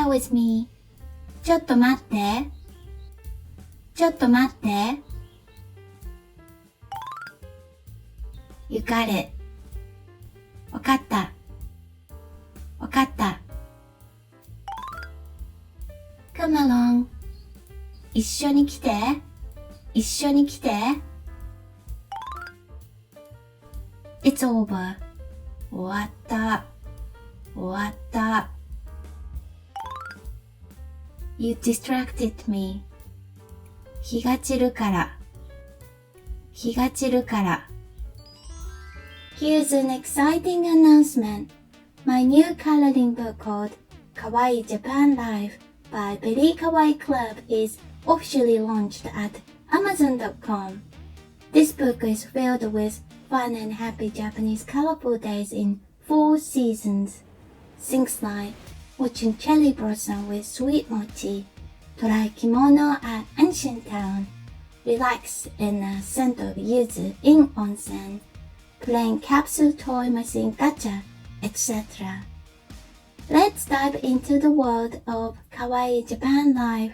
Bear with me. ちょっと待って。ちょっと待って。You got it. わかった。わかった。Come along. 一緒に来て。一緒に来て。It's over. 終わった。終わった。You distracted me. 日が散るから。日が散るから。Here's an exciting announcement. My new coloring book called Kawaii Japan Life by Very Kawaii Club is officially launched at Amazon.com. This book is filled with fun and happy Japanese colorful days in 4 seasons. Things like watching cherry blossom with sweet mochi, try kimono at ancient town, relax in the scent of yuzu in onsen, playing capsule toy machine gacha, etc. Let's dive into the world of Kawaii Japan Life.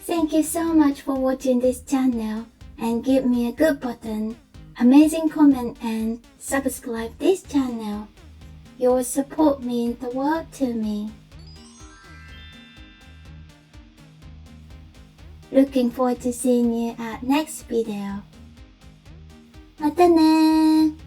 Thank you so much for watching this channel and give me a good button, amazing comment and subscribe this channel. Your support means the world to me. Looking forward to seeing you at next video. またねー。